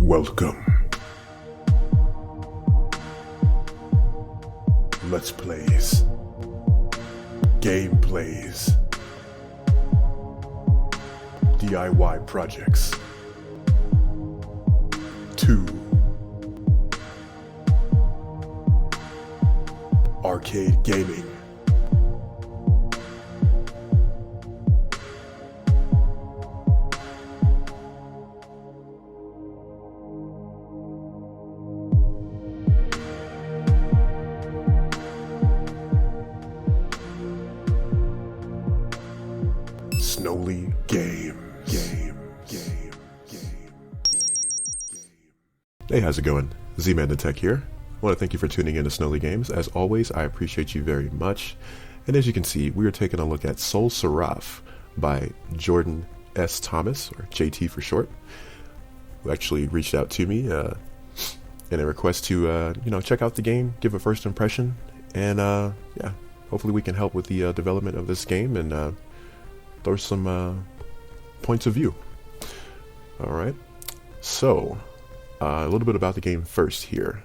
Welcome. Let's plays. Gameplays. DIY projects. 2. Arcade gaming. Snowly Games. Hey, how's it going? ZmanTheTech here. I want to thank you for tuning in to Snowly Games. As always, I appreciate you very much. And as you can see, we are taking a look at Steel Seraph by Jordan S. Thomas, or JT for short, who actually reached out to me in a request to check out the game, give a first impression, and yeah, hopefully we can help with the development of this game and throw some points of view. All right, so a little bit about the game first here.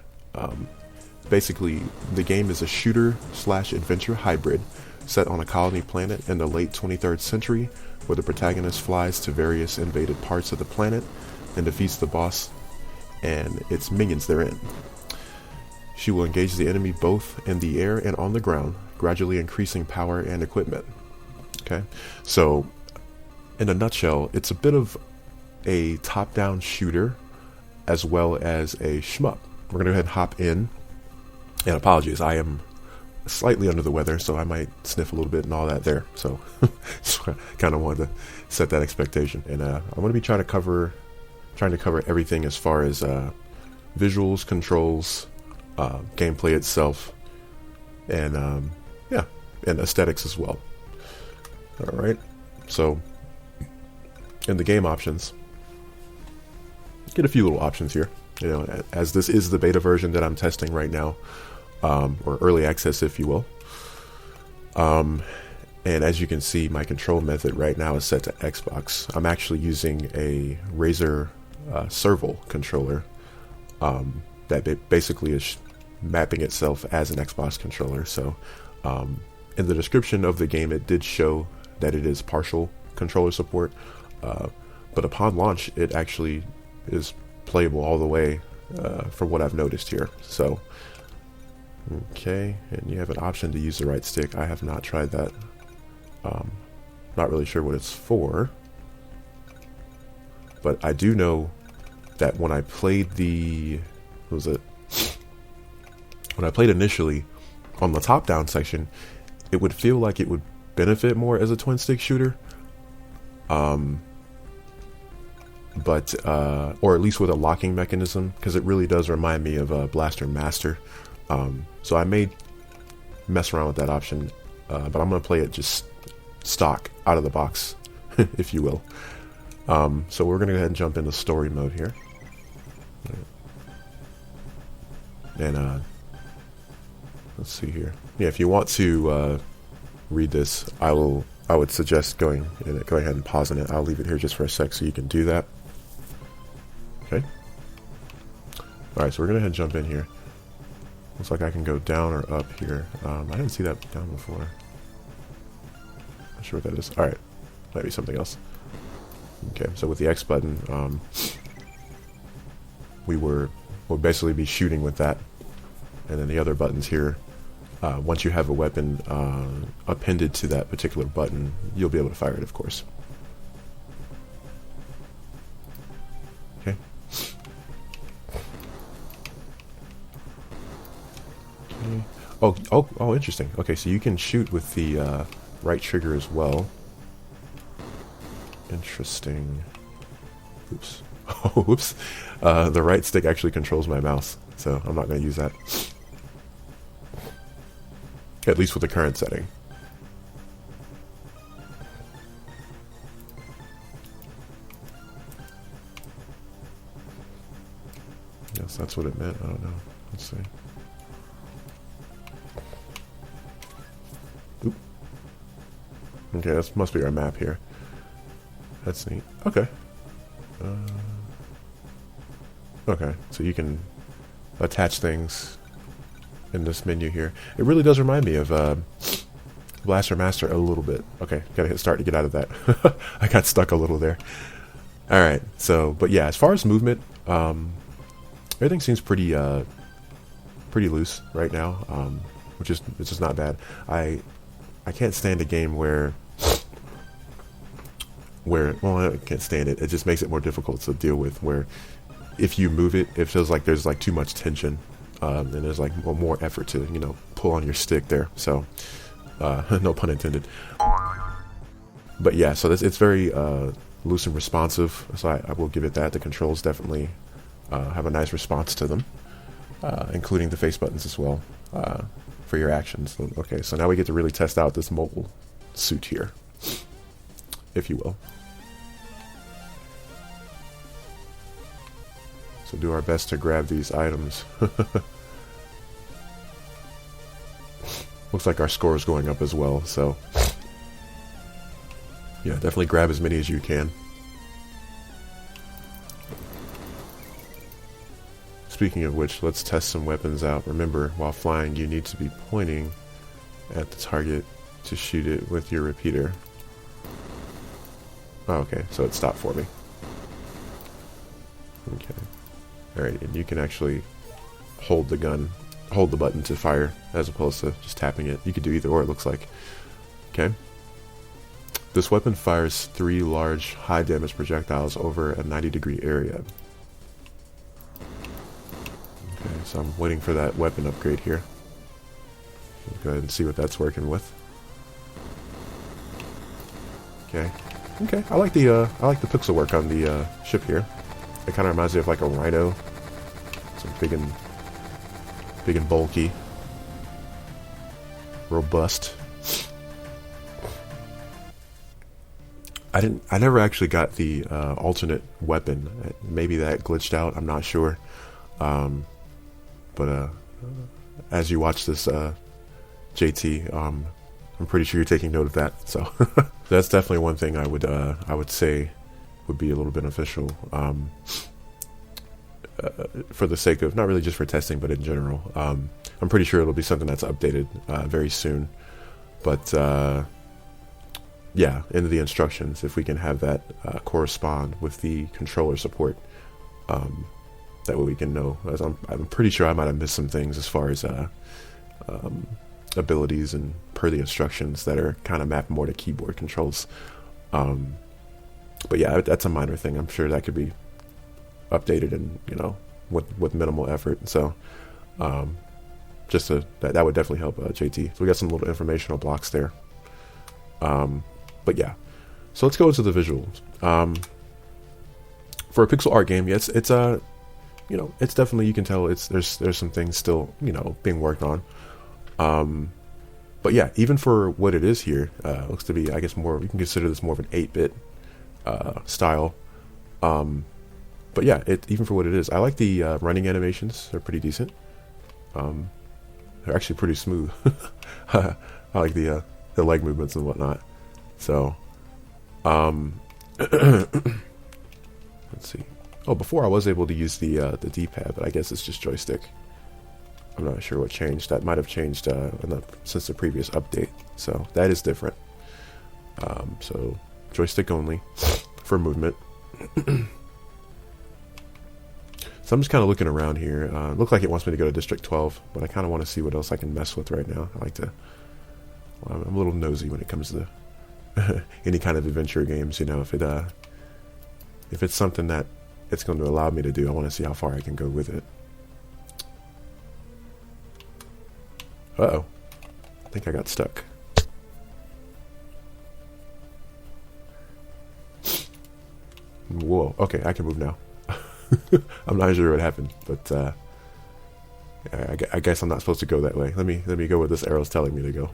Basically, the game is a shooter/adventure hybrid set on a colony planet in the late 23rd century, where the protagonist flies to various invaded parts of the planet and defeats the boss and its minions therein. She will engage the enemy both in the air and on the ground, gradually increasing power and equipment. Okay, so in a nutshell, it's a bit of a top-down shooter as well as a shmup. We're going to go ahead and hop in. And apologies, I am slightly under the weather, so I might sniff a little bit and all that there. So just kind of wanted to set that expectation. And I'm going to be trying to cover everything as far as visuals, controls, gameplay itself, and yeah, and aesthetics as well. All right. So in the game options, get a few little options here. You know, as this is the beta version that I'm testing right now, or early access, if you will. And as you can see, my control method right now is set to Xbox. I'm actually using a Razer Serval controller that basically is mapping itself as an Xbox controller. So in the description of the game, it did show that it is partial controller support, but upon launch, it actually is playable all the way from what I've noticed here. So okay, and you have an option to use the right stick. I have not tried that. Not really sure what it's for, but I do know that when I played when I played initially on the top down section, it would feel like it would benefit more as a twin stick shooter, but or at least with a locking mechanism, because it really does remind me of Blaster Master. So I may mess around with that option, but I'm going to play it just stock, out of the box, if you will. So we're going to go ahead and jump into story mode here. And let's see here. Yeah, if you want to read this, I would suggest going ahead and pausing it. I'll leave it here just for a sec so you can do that. Okay. Alright, so we're going to go ahead and jump in here. Looks like I can go down or up here. I didn't see that down before. Not sure what that is. Alright. Might be something else. Okay, so with the X button, we'll basically be shooting with that. And then the other buttons here, once you have a weapon appended to that particular button, you'll be able to fire it, of course. Okay. Oh, interesting. Okay, so you can shoot with the right trigger as well. Interesting. Oops. Oh, oops. The right stick actually controls my mouse, so I'm not going to use that. At least with the current setting. Yes, that's what it meant. I don't know. Let's see. Oop. Okay, that must be our map here. That's neat. Okay. Okay, so you can attach things in this menu here. It really does remind me of Blaster Master a little bit. Okay, gotta hit start to get out of that. I got stuck a little there. Alright, so, but yeah, as far as movement, everything seems pretty loose right now, which is not bad. I can't stand a game where well, I can't stand it. It just makes it more difficult to deal with, where if you move it, it feels like there's like too much tension, and there's like more effort to, you know, pull on your stick there. So, no pun intended. But yeah, so it's very loose and responsive. So I will give it that. The controls definitely have a nice response to them, including the face buttons as well for your actions. Okay, so now we get to really test out this mobile suit here, if you will. So do our best to grab these items. Looks like our score is going up as well, so yeah, definitely grab as many as you can. Speaking of which, let's test some weapons out. Remember, while flying, you need to be pointing at the target to shoot it with your repeater. Oh, okay, so it stopped for me. Okay. Alright, and you can actually hold the button to fire, as opposed to just tapping it. You could do either or, it looks like. Okay. This weapon fires 3 large, high-damage projectiles over a 90-degree area. Okay, so I'm waiting for that weapon upgrade here. Go ahead and see what that's working with. Okay. Okay, I like the pixel work on the ship here. It kind of reminds me of like a Rhino. It's big and bulky, robust. I never actually got the alternate weapon. Maybe that glitched out. I'm not sure. But as you watch this, JT, I'm pretty sure you're taking note of that. So that's definitely one thing I would say would be a little beneficial, for the sake of, not really just for testing, but in general. I'm pretty sure it'll be something that's updated very soon. But yeah, in the instructions, if we can have that correspond with the controller support, that way we can know. As I'm pretty sure I might have missed some things as far as abilities and per the instructions that are kind of mapped more to keyboard controls. But yeah, that's a minor thing. I'm sure that could be updated and, you know, with minimal effort. So just that would definitely help JT. So we got some little informational blocks there. But yeah, so let's go into the visuals. For a pixel art game, yes, it's you know, it's definitely, you can tell there's some things still, you know, being worked on. But yeah, even for what it is here, looks to be, I guess, more, you can consider this more of an 8-bit style. But yeah, even for what it is, I like the running animations. They're pretty decent. They're actually pretty smooth. I like the leg movements and whatnot. So, let's see. Oh, before I was able to use the D-pad, but I guess it's just joystick. I'm not sure what changed. That might have changed since the previous update. So that is different. So joystick only for movement. So I'm just kind of looking around here. Look like it wants me to go to District 12, but I kind of want to see what else I can mess with right now. I like to. Well, I'm a little nosy when it comes to any kind of adventure games. You know, if it's something that it's going to allow me to do, I want to see how far I can go with it. Uh-oh. I think I got stuck. Whoa. Okay, I can move now. I'm not sure what happened, but I guess I'm not supposed to go that way. Let me go where this arrow's telling me to go.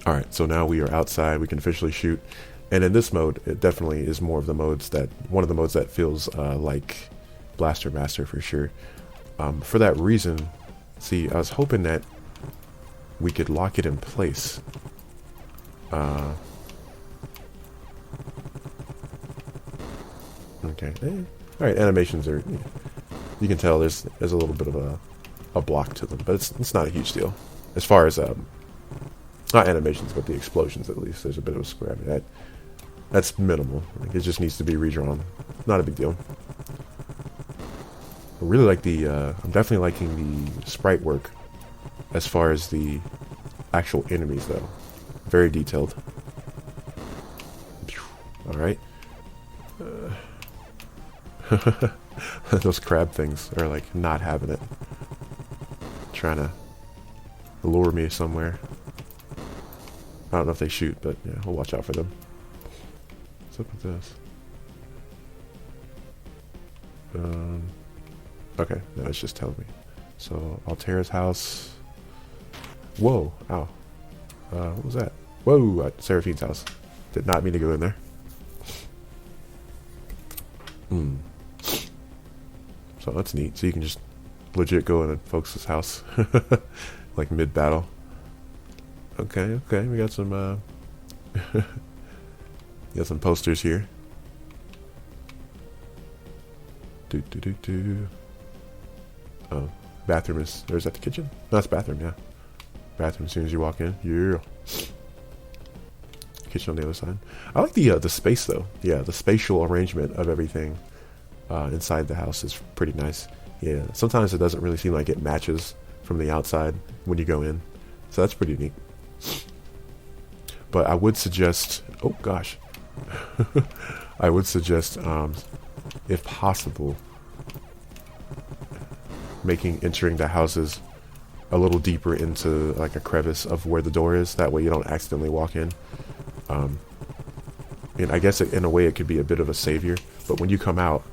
Alright, so now we are outside. We can officially shoot. And in this mode, it definitely is more of the modes that, one of the modes that feels like Blaster Master for sure. For that reason, see, I was hoping that we could lock it in place. Okay. Alright, animations are You can tell there's a little bit of a block to them, but it's not a huge deal. As far as not animations, but the explosions, at least there's a bit of a square. I mean, that's minimal. Like, it just needs to be redrawn. Not a big deal. I really like the. I'm definitely liking the sprite work as far as the actual enemies, though. Very detailed. All right. Those crab things are like not having it. Trying to lure me somewhere. I don't know if they shoot, but yeah, we'll watch out for them. What's up with this? Okay, no, it's just telling me. So, Altera's house. Whoa, ow. What was that? Whoa, Seraphine's house. Did not mean to go in there. So that's neat. So you can just legit go in folks' house. Like mid-battle. Okay, we got some got some posters here. Oh, bathroom is, or is that the kitchen? No, that's bathroom, yeah. Bathroom as soon as you walk in. Yeah. Kitchen on the other side. I like the space though. Yeah, the spatial arrangement of everything inside the house is pretty nice. Yeah, sometimes it doesn't really seem like it matches from the outside when you go in. So that's pretty neat. But I would suggest, oh gosh. I would suggest, if possible, entering the houses a little deeper into like a crevice of where the door is. That way you don't accidentally walk in. And I guess in a way it could be a bit of a savior. But when you come out,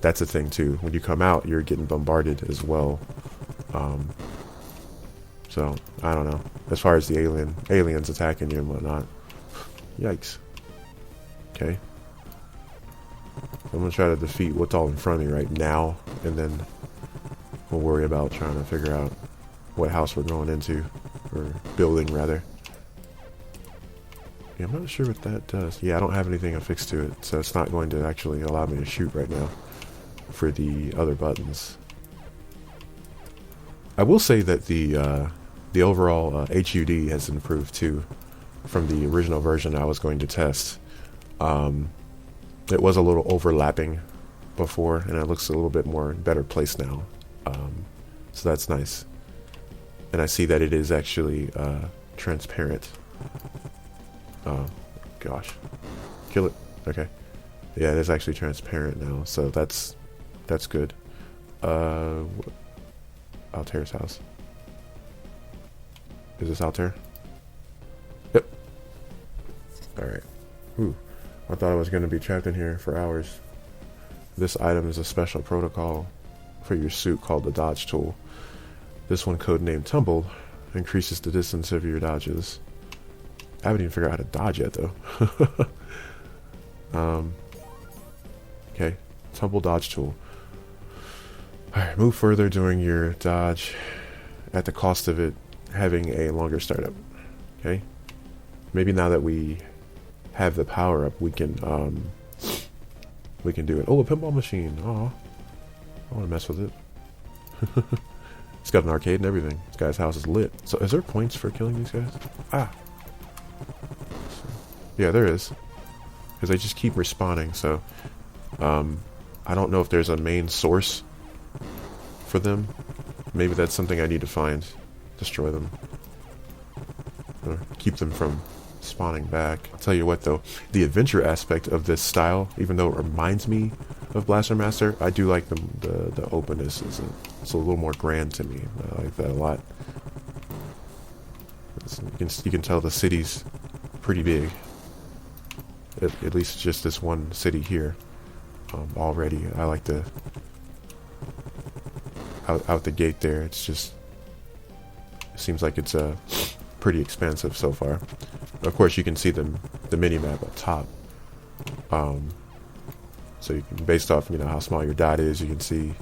that's a thing too. When you come out, you're getting bombarded as well. So I don't know. As far as the aliens attacking you and whatnot. Yikes. Okay. I'm gonna try to defeat what's all in front of me right now, and then we'll worry about trying to figure out what house we're going into, or building rather. Yeah, I'm not sure what that does. Yeah, I don't have anything affixed to it, so it's not going to actually allow me to shoot right now for the other buttons. I will say that the overall HUD has improved too from the original version I was going to test. It was a little overlapping before, and it looks a little bit more better placed now. So that's nice. And I see that it is actually transparent. Oh, gosh. Kill it. Okay. Yeah, it is actually transparent now, so that's good. Altair's house. Is this Altair? Yep. Alright. Ooh. I thought I was going to be trapped in here for hours. This item is a special protocol for your suit called the dodge tool. This one, codenamed Tumble, increases the distance of your dodges. I haven't even figured out how to dodge yet, though. Okay. Tumble dodge tool. Alright, move further during your dodge at the cost of it having a longer startup. Okay? Maybe now that we have the power up, we can do it. Oh, a pinball machine. Oh, I want to mess with it. It's got an arcade and everything. This guy's house is lit. So is there points for killing these guys? Ah. Yeah, there is. Because they just keep respawning, so I don't know if there's a main source for them. Maybe that's something I need to find. Destroy them. Or keep them from spawning back. I'll tell you what though, the adventure aspect of this style, even though it reminds me of Blaster Master, I do like the openness. It's a little more grand to me. I like that a lot. You can tell the city's pretty big. At least just this one city here. Already, I like the out the gate there. It's just, it seems like it's pretty expansive so far. Of course, you can see the mini map up top. So you can, based off how small your dot is, you can see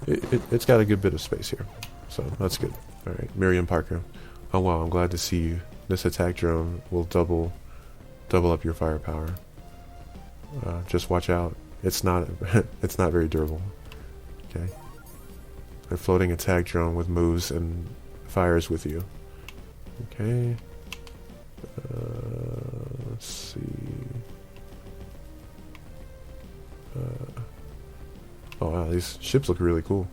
it's got a good bit of space here. So that's good. All right, Miriam Parker. Oh wow, I'm glad to see you. This attack drone will double up your firepower. Just watch out. It's not very durable. Okay. A floating attack drone with moves and fires with you. Okay. Let's see. Oh wow, these ships look really cool.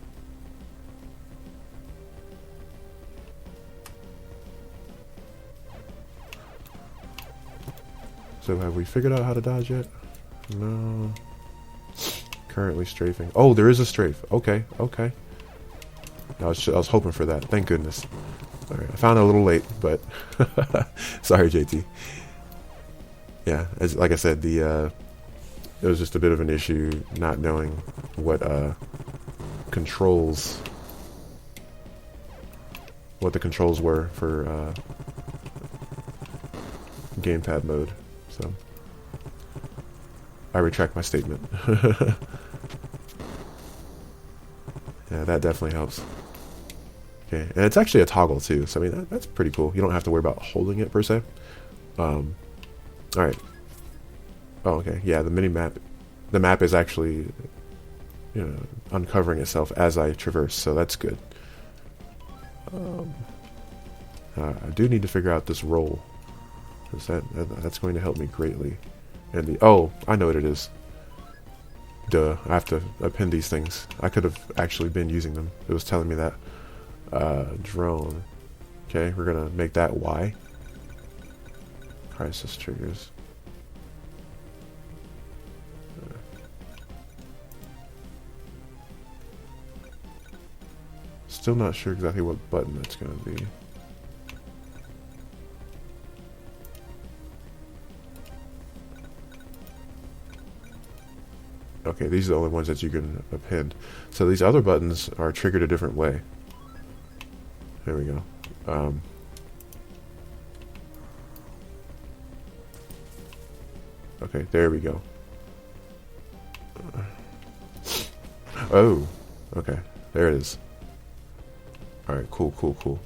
So have we figured out how to dodge yet? No. Currently strafing. Oh, there is a strafe. Okay, okay. I was hoping for that. Thank goodness. Alright, I found it a little late, but sorry, JT. Yeah, like I said, it was just a bit of an issue not knowing what controls, what the controls were for gamepad mode. So I retract my statement. Yeah, that definitely helps. Okay, and it's actually a toggle too, so I mean that's pretty cool. You don't have to worry about holding it per se. All right. Oh, okay. Yeah, the map is actually, you know, uncovering itself as I traverse, so that's good. I do need to figure out this roll, because that's going to help me greatly. And oh, I know what it is. Duh, I have to append these things. I could have actually been using them. It was telling me that. Drone. Okay, we're gonna make that Y. Crisis triggers. Still not sure exactly what button that's gonna be. Okay, these are the only ones that you can append. So these other buttons are triggered a different way. There we go. Okay, there we go. Oh, okay, there it is. All right, cool, cool, cool.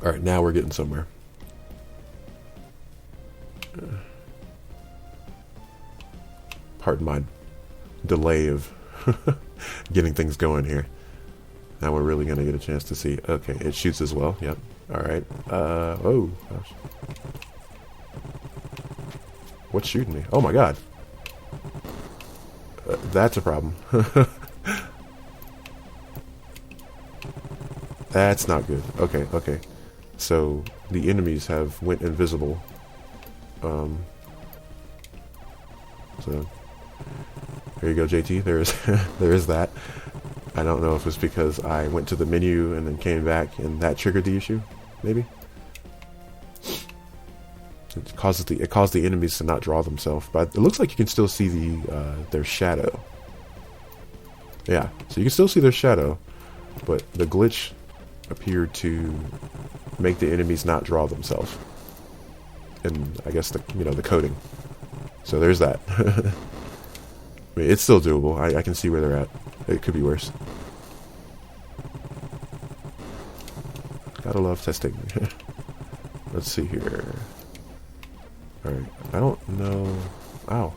All right, now we're getting somewhere. Pardon my delay of getting things going here. Now we're really gonna get a chance to see. Okay, it shoots as well. Yep. All right. Oh gosh. What's shooting me? Oh my god. That's a problem. That's not good. Okay, okay. So the enemies have went invisible. So there you go, JT. There is that. I don't know if it's because I went to the menu and then came back and that triggered the issue. Maybe it caused the enemies to not draw themselves, but it looks like you can still see their shadow. Yeah, so you can still see their shadow, but the glitch appeared to make the enemies not draw themselves. And I guess the coding. So there's that. I mean, it's still doable. I can see where they're at. It could be worse. Gotta love testing. Let's see here. Alright, I don't know. Ow.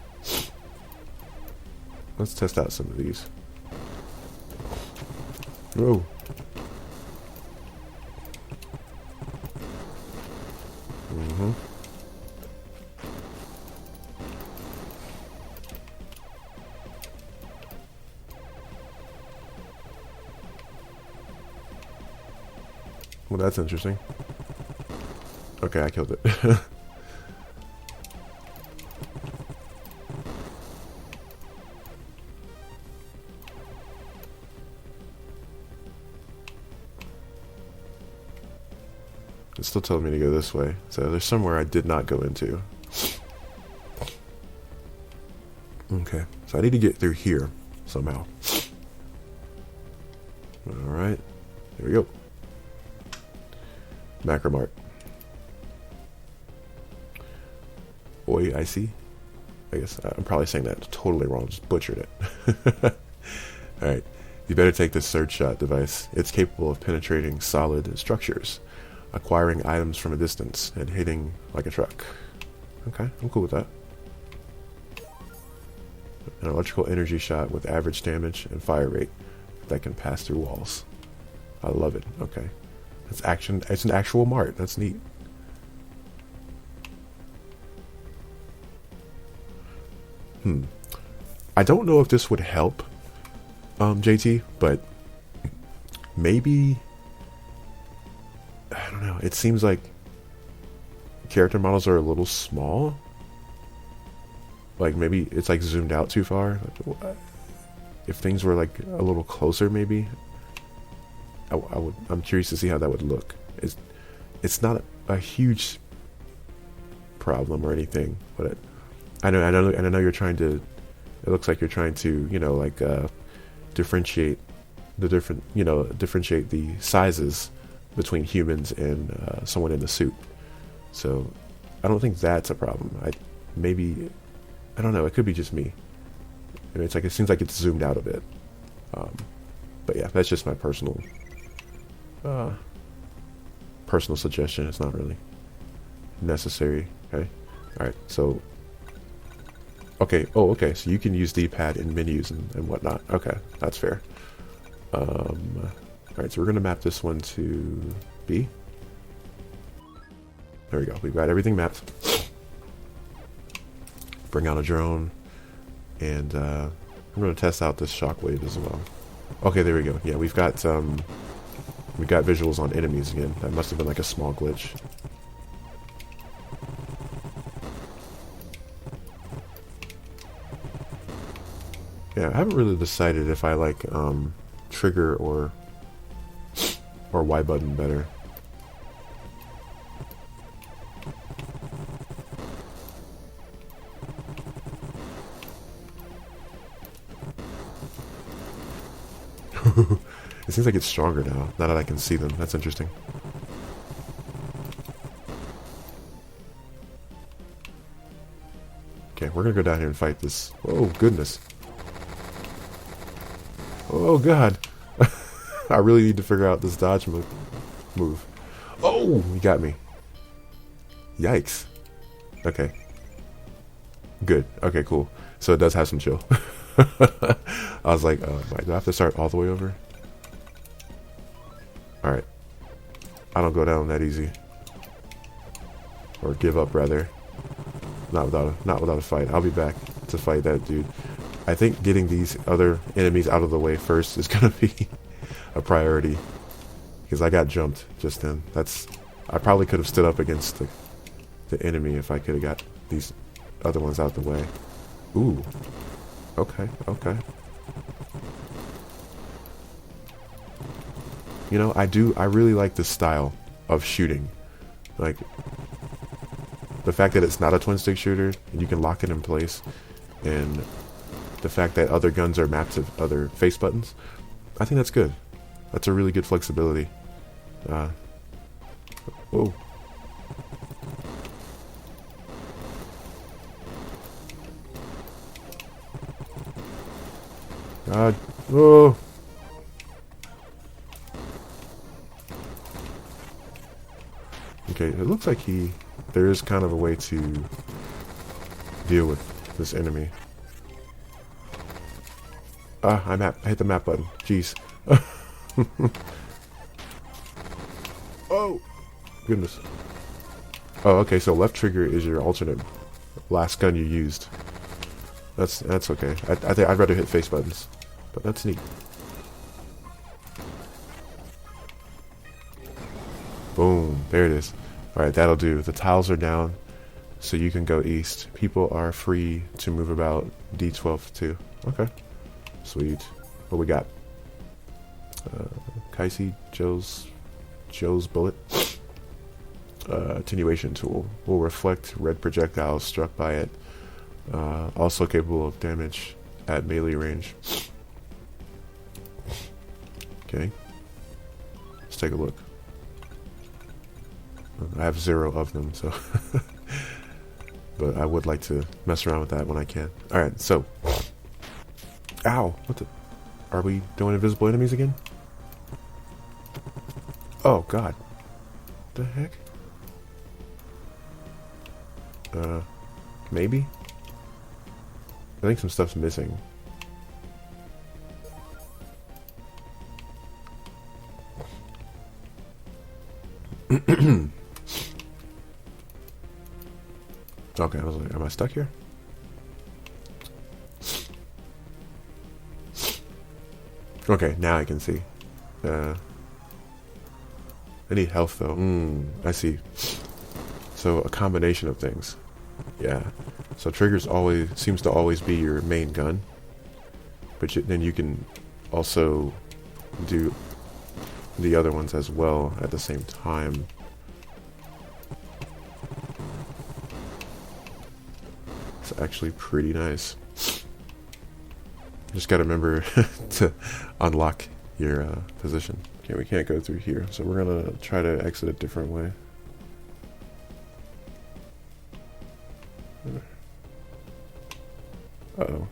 Let's test out some of these. Whoa. Mm-hmm. Well, that's interesting. Okay, I killed it. It's still telling me to go this way. So there's somewhere I did not go into. Okay, so I need to get through here somehow. Alright, here we go. Macromart. Oi, I see. I guess I'm probably saying that totally wrong. Just butchered it. Alright. You better take this surge shot device. It's capable of penetrating solid structures, acquiring items from a distance, and hitting like a truck. Okay, I'm cool with that. An electrical energy shot with average damage and fire rate. that can pass through walls. I love it. Okay. It's action. It's an actual mart. That's neat. I don't know if this would help, JT, but maybe, I don't know. It seems like character models are a little small. Like maybe it's like zoomed out too far. If things were like a little closer, maybe. I'm curious to see how that would look. It's not a huge problem or anything, but I know you're trying to. It looks like you're trying to, you know, like differentiate the sizes between humans and someone in the suit. So I don't think that's a problem. I don't know. It could be just me. I mean, it seems like it's zoomed out a bit. But yeah, that's just my personal suggestion. It's not really necessary. Okay. All right. So. Okay. Oh, okay. So you can use D-pad in menus and whatnot. Okay, that's fair. All right. So we're gonna map this one to B. There we go. We've got everything mapped. Bring out a drone, and I'm gonna test out this shockwave as well. Okay, there we go. Yeah, we've got visuals on enemies again. That must have been like a small glitch. Yeah, I haven't really decided if I like trigger or Y button better. It seems like it's stronger now that I can see them. That's interesting. Okay, we're gonna go down here and fight this. Oh, goodness. Oh, God. I really need to figure out this dodge move. Oh, you got me. Yikes. Okay. Good. Okay, cool. So it does have some chill. I was like, do I have to start all the way over? Alright. I don't go down that easy. Or give up, rather. Not without a fight. I'll be back to fight that dude. I think getting these other enemies out of the way first is going to be a priority. Because I got jumped just then. I probably could have stood up against the enemy if I could have got these other ones out the way. Ooh. Okay, okay. You know, I really like this style of shooting. Like, the fact that it's not a twin-stick shooter, and you can lock it in place, and the fact that other guns are mapped to other face buttons, I think that's good. That's a really good flexibility. Oh. God. Oh. Okay, it looks like there is kind of a way to deal with this enemy. I hit the map button. Jeez. Oh, goodness. Oh, okay, so left trigger is your alternate last gun you used. That's okay. I think I'd rather hit face buttons, but that's neat. Boom, there it is. Alright, that'll do. The tiles are down, so you can go east. People are free to move about. D12 too. Okay. Sweet. What we got? Kaisi, Joe's bullet. Attenuation tool will reflect red projectiles struck by it. Also capable of damage at melee range. Okay. Let's take a look. I have 0 of them, so but I would like to mess around with that when I can. Alright, so ow, what the, are we doing invisible enemies again? Oh god. What the heck? Maybe? I think some stuff's missing. Okay, I was like, am I stuck here? Okay, now I can see. I need health though. I see. So a combination of things. Yeah. So triggers always seems to always be your main gun, but then you can also do the other ones as well at the same time. It's actually pretty nice. Just gotta remember to unlock your position. Okay, we can't go through here, so we're gonna try to exit a different way. Uh-oh.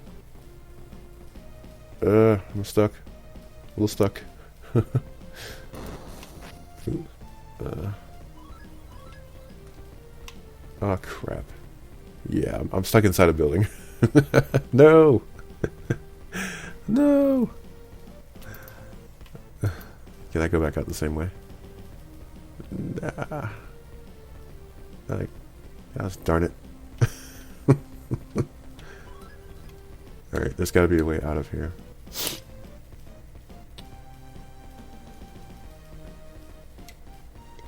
I'm stuck. A little stuck. Oh crap. Yeah, I'm stuck inside a building. No! No! Can I go back out the same way? Nah. Gosh darn it. Alright, there's gotta be a way out of here.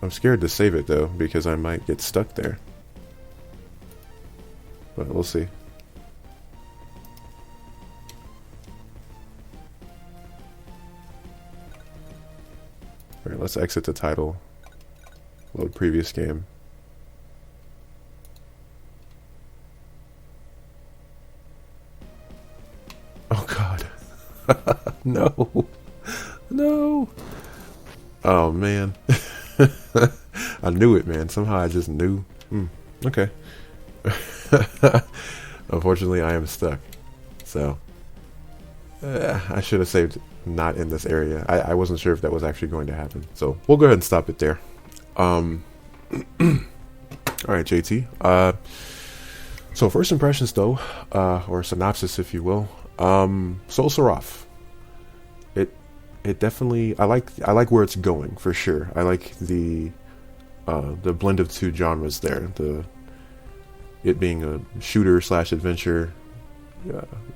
I'm scared to save it though, because I might get stuck there. But we'll see. Alright, let's exit the title. Load previous game. Oh god. No. No. Oh man. I knew it, man. Somehow I just knew. Okay. Unfortunately, I am stuck. So, I should have saved not in this area. I wasn't sure if that was actually going to happen. So, we'll go ahead and stop it there. Alright, JT. So, first impressions, though, or synopsis, if you will. Steel Seraph. It definitely, I like where it's going, for sure. I like the blend of two genres there. It being a shooter / adventure,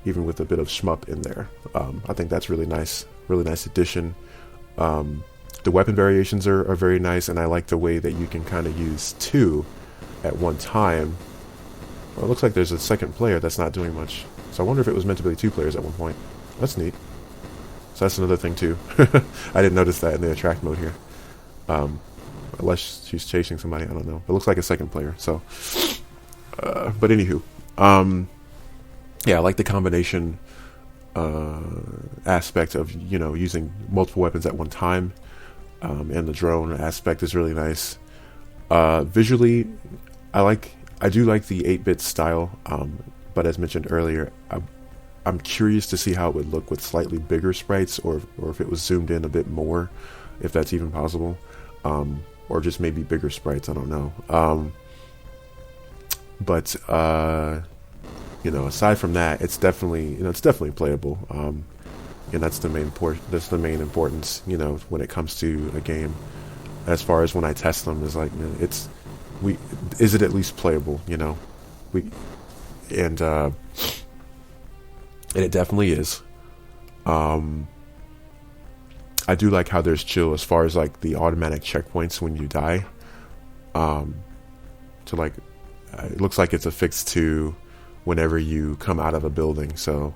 even with a bit of shmup in there. I think that's really nice addition. The weapon variations are very nice, and I like the way that you can kind of use two at one time. Well, it looks like there's a second player that's not doing much. So I wonder if it was meant to be 2 players at one point. That's neat. So that's another thing too. I didn't notice that in the attract mode here. Unless she's chasing somebody, I don't know. It looks like a second player, so... but anywho, yeah, I like the combination aspect of, you know, using multiple weapons at one time, and the drone aspect is really nice. Visually, I do like the 8-bit style, but as mentioned earlier, I'm curious to see how it would look with slightly bigger sprites, or if it was zoomed in a bit more, if that's even possible, or just maybe bigger sprites. I don't know. But you know, aside from that, it's definitely playable. And that's the main importance, you know, when it comes to a game. As far as when I test them, is like, man, is it at least playable? You know, and it definitely is. I do like how there's chill as far as like the automatic checkpoints when you die. To like. It looks like it's affixed to whenever you come out of a building, so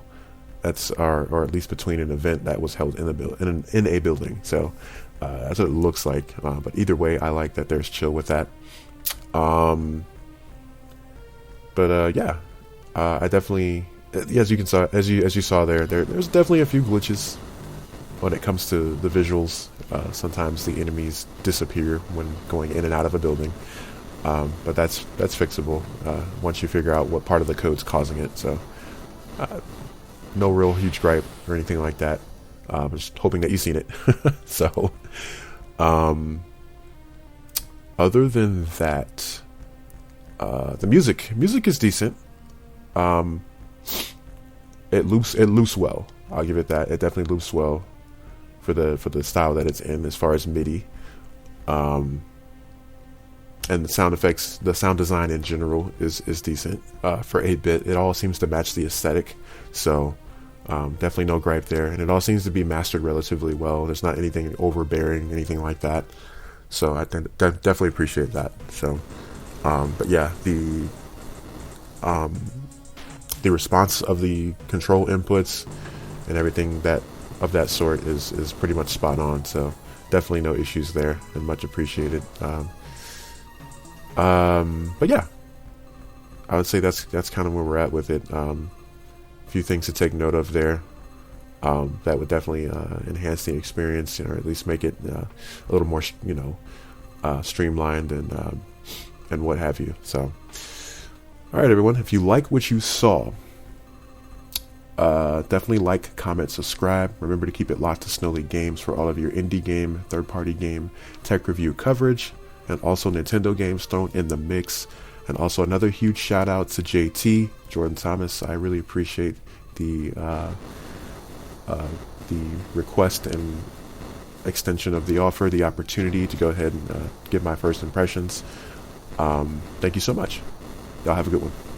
that's or at least between an event that was held in a building. So that's what it looks like. But either way, I like that there's chill with that. Yeah, I definitely, as you saw there's definitely a few glitches when it comes to the visuals. Sometimes the enemies disappear when going in and out of a building. But that's fixable once you figure out what part of the code's causing it. So no real huge gripe or anything like that. Just hoping that you've seen it. So other than that, the music is decent. It loops well. I'll give it that. It definitely loops well for the style that it's in as far as MIDI. and the sound effects, the sound design in general is decent for 8-bit. It all seems to match the aesthetic, so definitely no gripe there. And it all seems to be mastered relatively well. There's not anything overbearing, anything like that. So I definitely appreciate that. So, but yeah, the response of the control inputs and everything that of that sort is pretty much spot on. So definitely no issues there, and much appreciated. But yeah, I would say that's kind of where we're at with it. A few things to take note of there. That would definitely enhance the experience, or at least make it a little more, streamlined and what have you. So, all right, everyone, if you like what you saw, definitely like, comment, subscribe. Remember to keep it locked to Snowly Games for all of your indie game, third-party game, tech review coverage, and also Nintendo games thrown in the mix. And also another huge shout out to JT, Jordan Thomas. I really appreciate the request and extension of the offer, the opportunity to go ahead and give my first impressions. Thank you so much. Y'all have a good one.